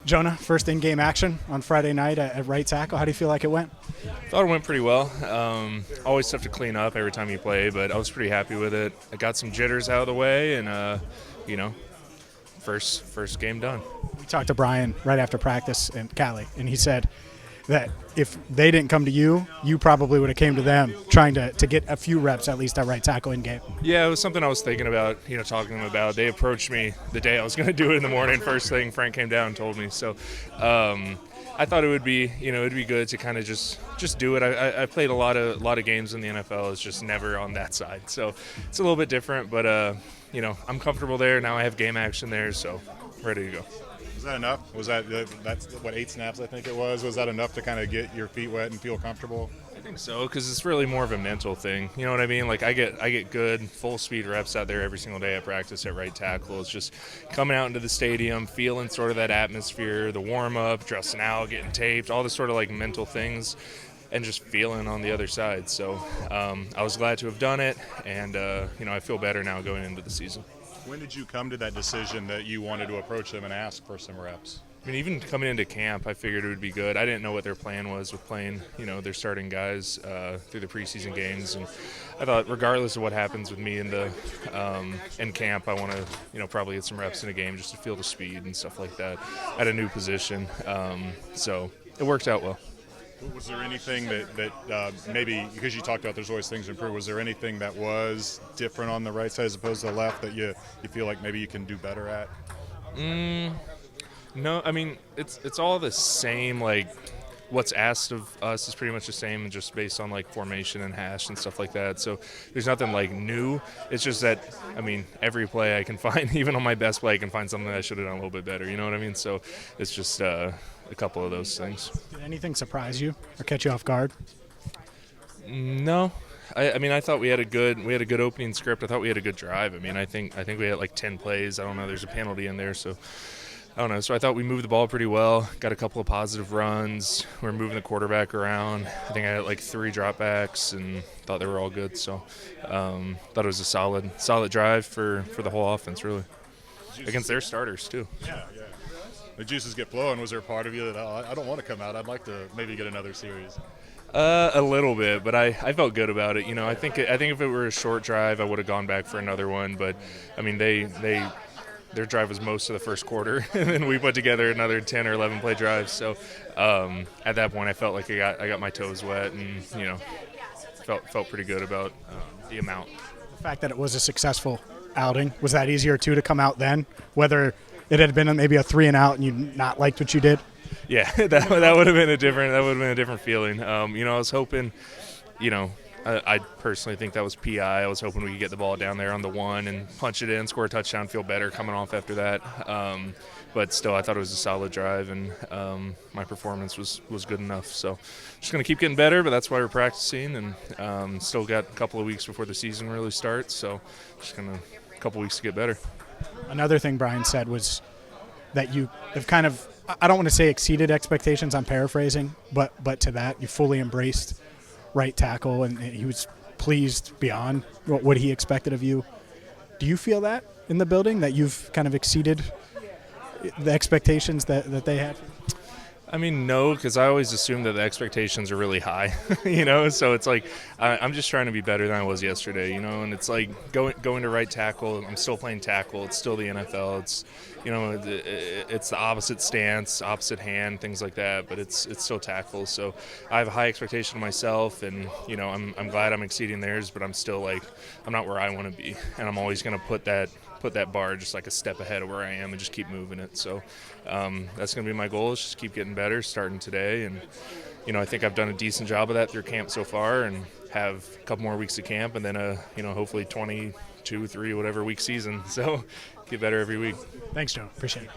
Jonah, first in-game action on Friday night at right tackle. How do you feel like it went? Thought it went pretty well. Always tough to clean up every time you play, but I was pretty happy with it. I got some jitters out of the way, and first game done. We talked to Brian right after practice in Cali, and he said that if they didn't come to you, you probably would have came to them trying to get a few reps at least at right tackle in game. Yeah, it was something I was thinking about, talking to them about. They approached me the day I was going to do it in the morning. First thing, Frank came down and told me. So I thought it would be, it'd be good to kind of just do it. I played a lot of games in the NFL. It's just never on that side. So it's a little bit different, but, I'm comfortable there. Now I have game action there, so ready to go. Was that enough? That's 8 snaps I think it was? Was that enough to kind of get your feet wet and feel comfortable? I think so, because it's really more of a mental thing. You know what I mean? Like I get good full speed reps out there every single day at practice at right tackle. It's just coming out into the stadium, feeling sort of that atmosphere, the warm up, dressing out, getting taped, all the sort of like mental things, and just feeling on the other side. So I was glad to have done it, and I feel better now going into the season. When did you come to that decision that you wanted to approach them and ask for some reps? I mean, even coming into camp, I figured it would be good. I didn't know what their plan was with playing, their starting guys through the preseason games, and I thought, regardless of what happens with me in camp, I want to, probably get some reps in a game just to feel the speed and stuff like that at a new position. So it worked out well. Was there anything that maybe, because you talked about there's always things to improve, was there anything that was different on the right side as opposed to the left that you feel like maybe you can do better at? No, I mean, it's all the same. Like, what's asked of us is pretty much the same, just based on, like, formation and hash and stuff like that. So there's nothing, like, new. It's just that, I mean, every play I can find, even on my best play, I can find something that I should have done a little bit better. You know what I mean? So it's just a couple of those things. Did anything surprise you or catch you off guard? No. I mean, I thought we had a good opening script. I thought we had a good drive. I mean, I think we had like 10 plays. I don't know. There's a penalty in there, so I don't know. So I thought we moved the ball pretty well. Got a couple of positive runs. We're moving the quarterback around. I think I had like 3 dropbacks and thought they were all good. So thought it was a solid drive for the whole offense, really, against their starters too. Yeah. The juices get flowing. Was there a part of you that I don't want to come out? I'd like to maybe get another series. A little bit, but I felt good about it. I think if it were a short drive, I would have gone back for another one. But I mean, their drive was most of the first quarter, and then we put together another 10 or 11 play drive. So at that point, I felt like I got my toes wet, and felt pretty good about the amount. The fact that it was a successful outing, was that easier too to come out then? Whether it had been maybe a 3 and out and you not liked what you did? Yeah, that would have been a different feeling. I was hoping, I personally think that was PI. I was hoping we could get the ball down there on the 1 and punch it in, score a touchdown, feel better coming off after that. But still, I thought it was a solid drive, and my performance was good enough. So just going to keep getting better, but that's why we're practicing, and still got a couple of weeks before the season really starts. So just a couple weeks to get better. Another thing Brian said was that you have kind of, I don't want to say exceeded expectations, I'm paraphrasing, but to that, you fully embraced right tackle, and he was pleased beyond what he expected of you. Do you feel that in the building, that you've kind of exceeded the expectations that they had? I mean, no, because I always assume that the expectations are really high, so it's like I'm just trying to be better than I was yesterday, and it's like going to right tackle. I'm still playing tackle. It's still the NFL. It's, it's the opposite stance, opposite hand, things like that, but it's still tackle. So I have a high expectation of myself, and, I'm glad I'm exceeding theirs, but I'm still like, I'm not where I want to be, and I'm always going to put that bar just like a step ahead of where I am and just keep moving it. So that's going to be my goal, is just keep getting better starting today. And, I think I've done a decent job of that through camp so far, and have a couple more weeks of camp, and then hopefully 22, 3, whatever week season. So get better every week. Thanks, Joe. Appreciate it.